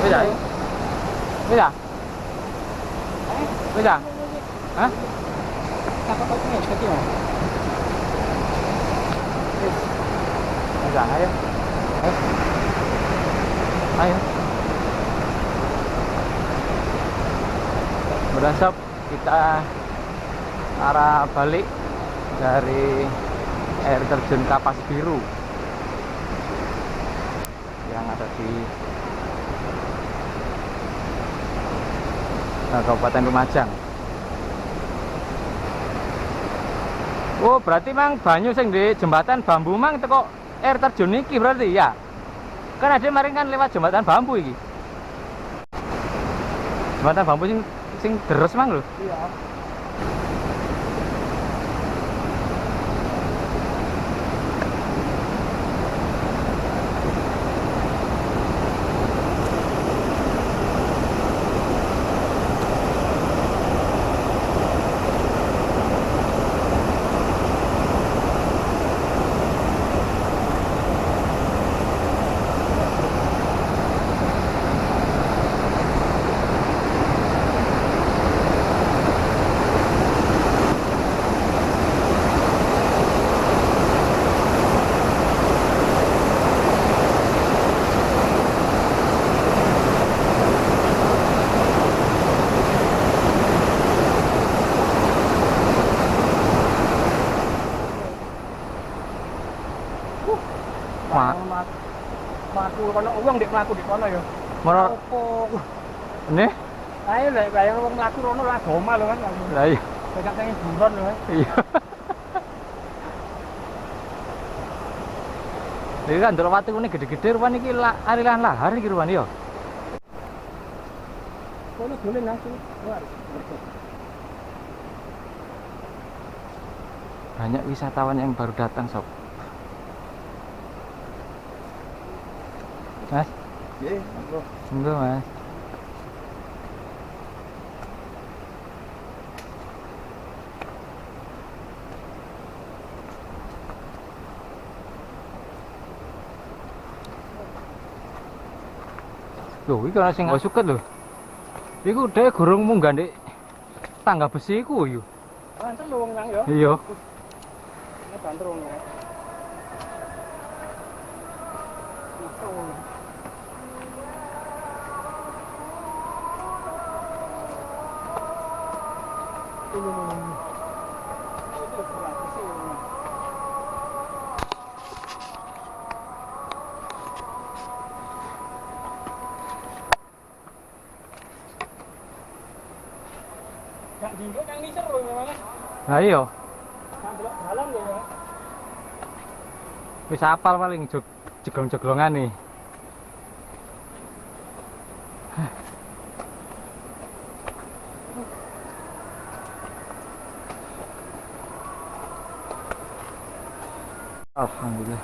Bisa? Bisa? Bisa? Hah? Takut aku nih, kecil. Bisa, ayo. Ayo. Ayo. Udah sob, kita arah balik dari air terjun Kapas Biru yang ada di Kabupaten Lumajang. Oh, berarti mang banyu sing di jembatan bambu mang teko air terjun iki berarti ya. Kan ada kemarin kan lewat jembatan bambu iki. Jembatan bambu sing deres mang lho. Iya. Mlaku kono wong ndek mlaku di kono ya. Mono Opo? nih? Ayo lek bayang wong mlaku rono lah goma lho kan. Lah iya. Pegang tangan buron lho. Iya. Iki kan ndelok watu ini gede-gede rupane iki arilan lahar iki rupane ya. Kono dolen langsung. Banyak wisatawan yang baru datang, sob. Mas? Nggih, monggo. Monggo, Mas. Loh, iki ana sing suket lho. Iku dhek gurung munggah ndek tangga besi iku yo. Banter lho wong nang ya. Iya. Ini banter wong ya. Gak dinggo nang nisor lho memang. Lah iya. Sambil dalan lho ya. Wis apal paling jeglong-jeglongan nih. Alhamdulillah.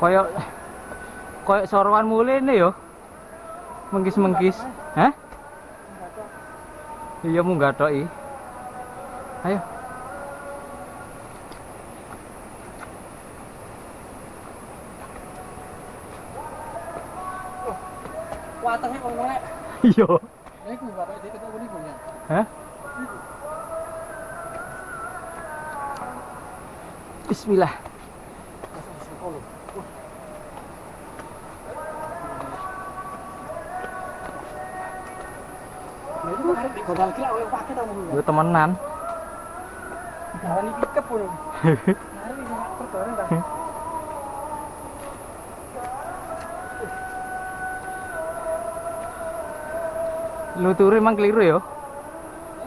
Koyok sorowan mulai nih yo. Mengkis-mengkis. Hah? Iya munggah tok iki. Ayo. Watenge wong melek. Iya. Lha iku bapak iki ketemu niku ya. Hah? Bismillah. Itu arep digodal ki lak pakai ta ngono. Gue temenan. Gawani pikep pun. Arep iso perbareng ta. Nuturi emang keliru ya.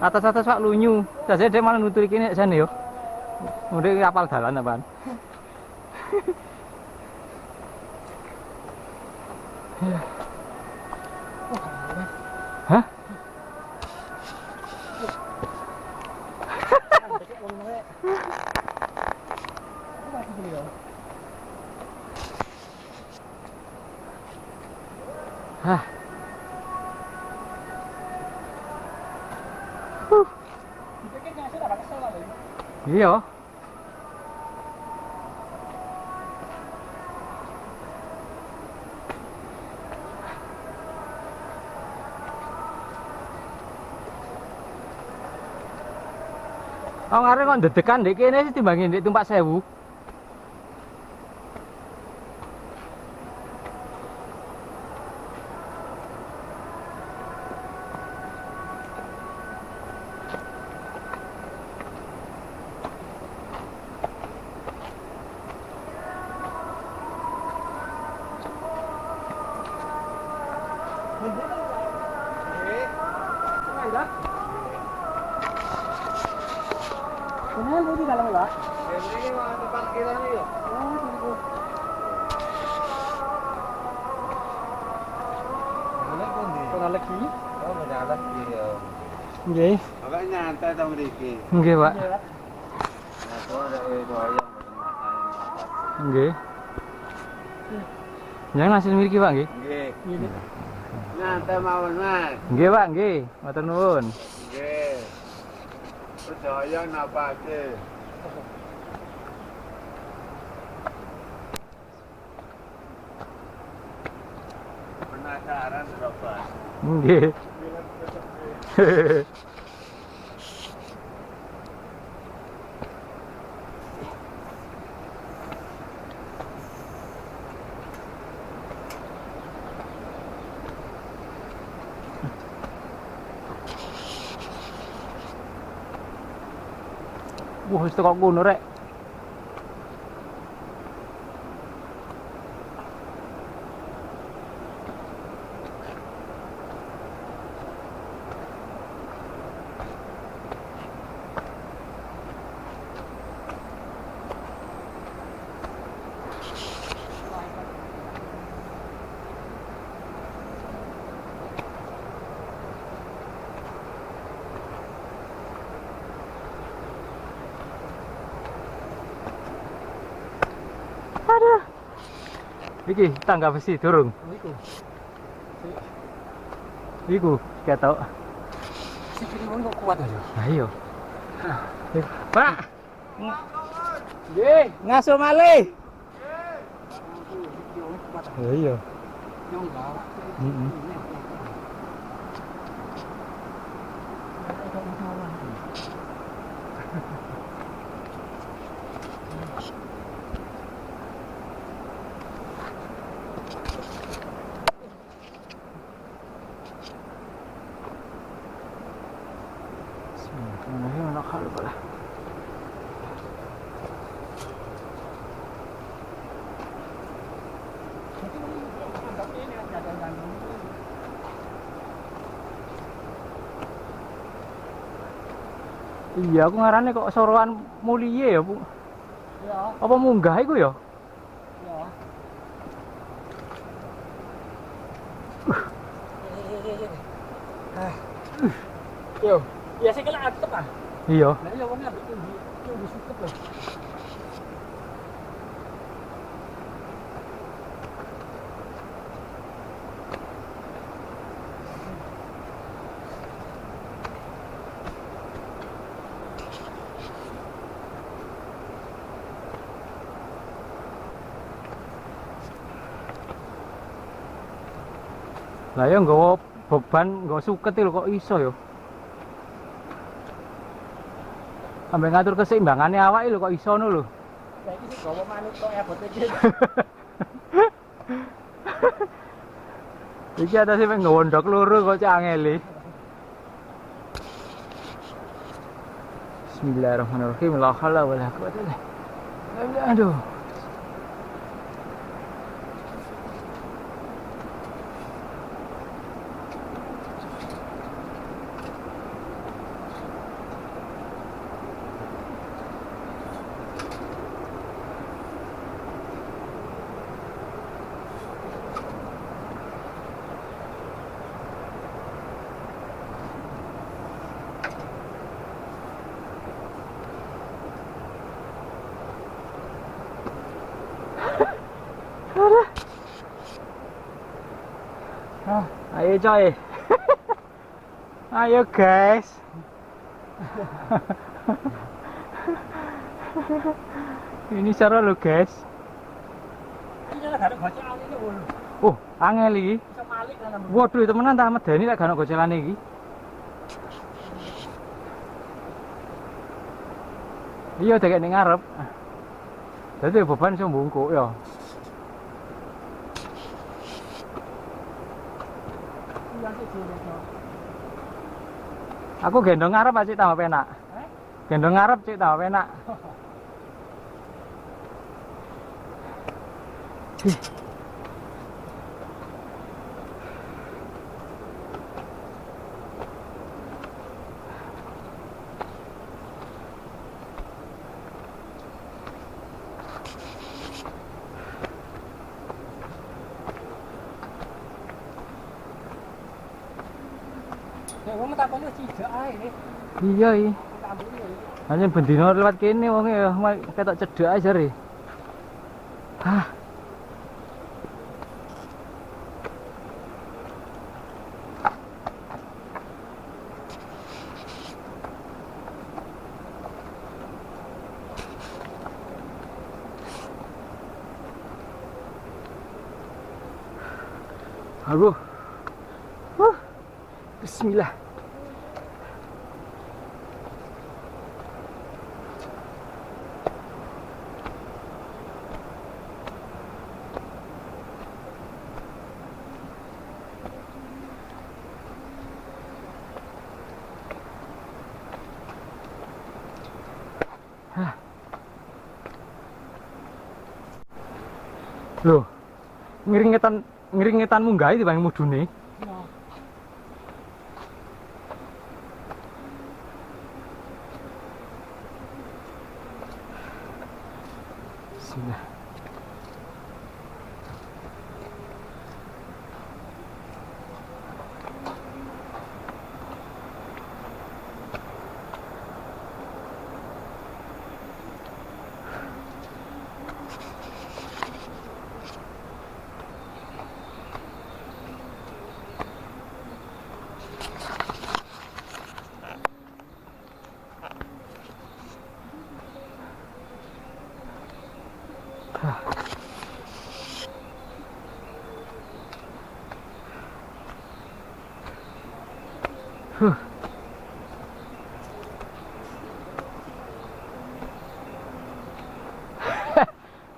Atas-atas Pak lunyu. Saya dia malah nuturi kini sana yo. Udah kapal dalan apaan? Hah? Hah. Dipikir ngasih ada kesel lagi. Iya. Oh ngarep kok dedekan ndek kene sih timbangin ndek Tumpak Sewu. Benar bu di dalam Pak. Ini mah tempat parkiran ya. Oh, tunggu. Boleh pun di. Kena lagi. Oh, menjalan dia. Nggih. Makanya nyantai ta mriki. Nggih, Pak. Iya. Nah, kok ada doyong matane. Nggih. Jangan hasil mriki, Pak, nggih. Nggih. Ini. Nyantai mawon, Mas. Nggih, Pak, nggih. Matur nuwun. Nggih. Doyong napake. Penasaran berapa? Nggih. Wah, wis teko kono rek. Aduh. Iki tangga besi durung. Iku. Iku ketok. Si kiri mun kok kuat aja. Nah iya. Pak, Nggih. ngaso malih. Oh iya. Yo enggak. Heeh. Bismillahirrahmanirrahim. Nak hal pula. Iya, aku ngarane kok soroan mulie ya, Bu. Ya, Apa munggah iku ya? ya. Yo, ya sih kena atep ah. Iya. Nah, iya wong ambek tinggi, tinggi sukep lho. Lah ya nggawa beban, nggawa suket lho kok iso ya. Sampai ngatur keseimbangannya awake lho kok iso ngono lho. Saiki sih gawa manuk tok abot iki. Iki atase mek nggawa ndok loro kok cak angele. Bismillahirrahmanirrahim. La haula wala quwata illa billah. Aduh. Ayo coy. Ayo guys. Ini seru loh guys. Ini gak ada gocelan ini lho. Oh, angel iki. Bisa malik lah nambah. Waduh, temenan ta medeni lek gak ono gocelane iki. Iya, dek ning ngarep. Dadi beban iso mbungkuk ya. Iya sih jere. Aku gendong ngarep Cik tambah penak. Gendong ngarep Cik tambah penak. Ya wong takone cidak ae. Iya iki. Kambune ya. Hanya bendino lewat kene wong ya ketok cedhak ae jare. Hah. Aduh. Bismillah. Loh, ngiringetan munggah itu bang mudune. Bismillah.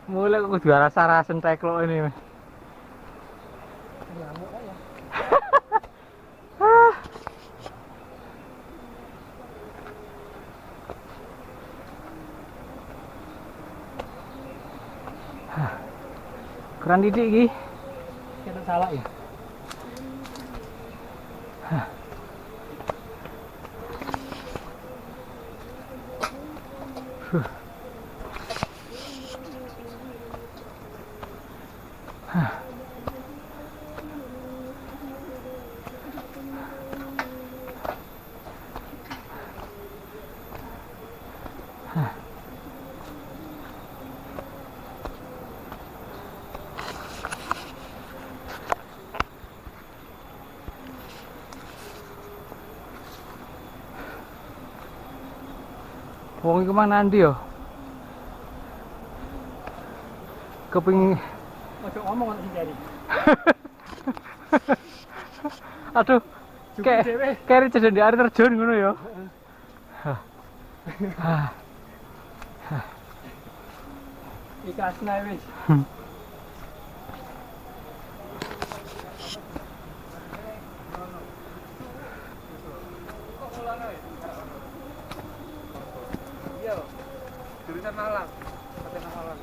Mulai kok kudu rasa teklo ini. Ngamuk aja. Kurang didik iki. Kita salah ya. Wong iku mang nanti yo. Kepingin Ojo ngomong ngono sing aduh, kayak jadi di air terjun ngono ya. Ikas nae wis. Iya. Jurusan Malang. Katanya Malang.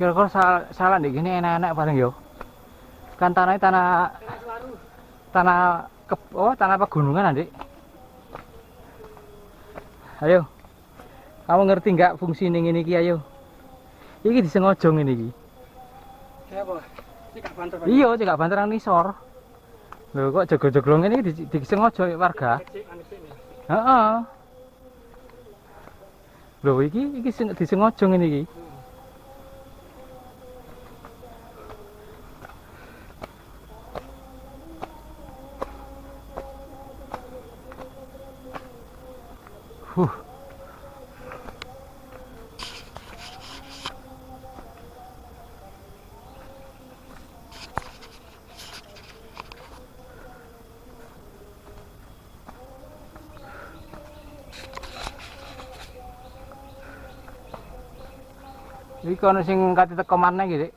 Kira-kira salah nih gini enak-enak paling yo. Kan tanahnya tanah tanah pegunungan, Adik. Ayo. Kamu ngerti nggak fungsi ini iki, ayo. Iki disengaja ngene iki. Ya apa? Cekak banter. Iya, cekak banteran nisor. Lho kok jago-jago ngene iki disengaja warga. Heeh. Lho iki disengaja ngene iki. Iki kono sing kate teko maneh iki, Dik.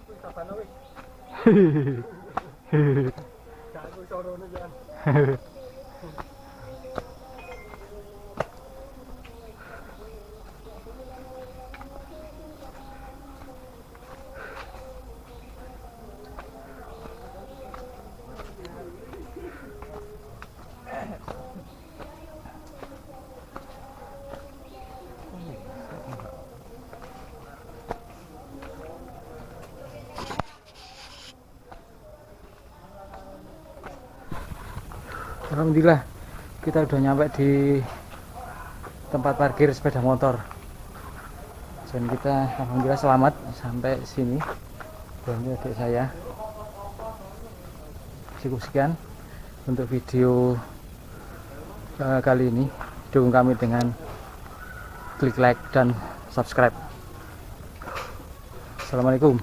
Wis sabana wis. Gak aku sorone jan. Alhamdulillah kita udah nyampe di tempat parkir sepeda motor dan kita alhamdulillah selamat sampai sini. Dan ini adik saya. Cukup sekian untuk video kali ini. Dukung kami dengan klik like dan subscribe. Assalamualaikum.